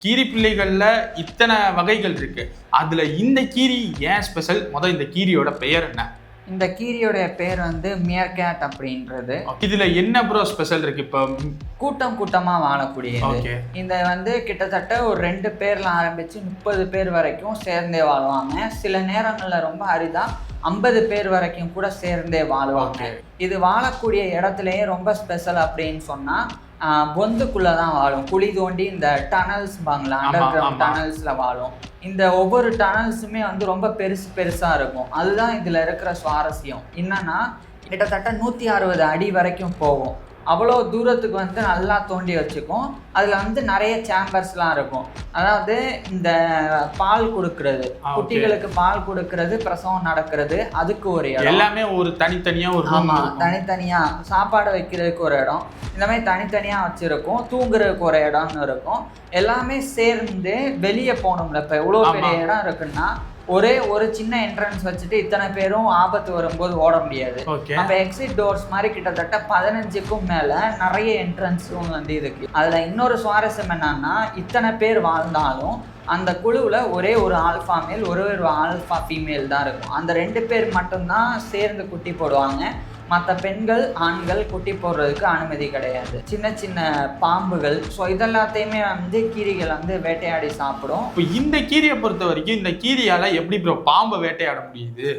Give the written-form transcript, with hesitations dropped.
கீரி பிள்ளைகள்ல இத்தனை வகைகள் இருக்கு. அதுல இந்த கீரி ஏன் ஸ்பெஷல்? இந்த கீரியோட பெயர் என்ன? இந்த கீரியோடைய பேர் மியர்கேட் அப்படின்றது. இதுல என்ன ப்ரோ ஸ்பெஷல் இருக்கு? இப்போ கூட்டம் கூட்டமா வாழக்கூடியது. இந்த கிட்டத்தட்ட ஒரு 2 பேர்ல ஆரம்பிச்சு 30 பேர் வரைக்கும் சேர்ந்தே வாழ்வாங்க. சில நேரங்கள்ல ரொம்ப அரிதா 50 பேர் வரைக்கும் கூட சேர்ந்தே வாழ்வாங்க. இது வாழக்கூடிய இடத்துலயே ரொம்ப ஸ்பெஷல் அப்படின்னு சொன்னா பொந்துக்குள்ளதான் வாழும். குழி தோண்டி இந்த டனல்ஸ் பாங்களா, அண்டர் கிரவுண்ட் டனல்ஸ்ல வாழும். இந்த ஒவ்வொரு டனல்ஸுமே ரொம்ப பெருசா இருக்கும். அதுதான் இதுல இருக்கிற சுவாரஸ்யம். என்னன்னா கிட்டத்தட்ட 160 அடி வரைக்கும் போகும். அவ்வளோ தூரத்துக்கு நல்லா தோண்டி வச்சுக்கும். அதில் நிறைய சேம்பர்ஸ்லாம் இருக்கும். அதாவது இந்த பால் கொடுக்கறது, குட்டிகளுக்கு பால் கொடுக்கறது, பிரசவம் நடக்கிறது, அதுக்கு ஒரு இடம். எல்லாமே ஒரு தனித்தனியாக ஒரு தனித்தனியாக சாப்பாடு வைக்கிறதுக்கு ஒரு இடம், இந்த மாதிரி தனித்தனியாக வச்சுருக்கும். தூங்குறதுக்கு ஒரு இடம்னு இருக்கும். எல்லாமே சேர்ந்து வெளியே போகணும்ல. இப்போ எவ்வளோ பெரிய இடம் இருக்குன்னா ஒரே ஒரு சின்ன என்ட்ரன்ஸ் வச்சுட்டு இத்தனை பேரும் ஆபத்து வரும்போது ஓட முடியாது. அப்ப எக்ஸிட் டோர்ஸ் மாதிரி கிட்டத்தட்ட 15க்கும் மேல நிறைய என்ட்ரன்ஸும் இருக்கு. அதுல இன்னொரு சுவாரஸ்யம் என்னன்னா, இத்தனை பேர் வாழ்ந்தாலும் அந்த குழுவில் ஒரே ஒரு ஆல்ஃபா மேல், ஒரு ஆல்ஃபா ஃபீமேல் தான் இருக்கும். அந்த 2 பேர் மட்டும்தான் சேர்ந்து குட்டி போடுவாங்க. மற்ற பெண்கள் ஆண்கள் குட்டி போடுறதுக்கு அனுமதி கிடையாது. சின்ன சின்ன பாம்புகள், ஸோ இதெல்லாத்தையுமே கீரிகள் வேட்டையாடி சாப்பிடும். இப்போ இந்த கீரியை பொறுத்த வரைக்கும் இந்த கீரியால எப்படி ப்ரோ பாம்பை வேட்டையாட முடியுது?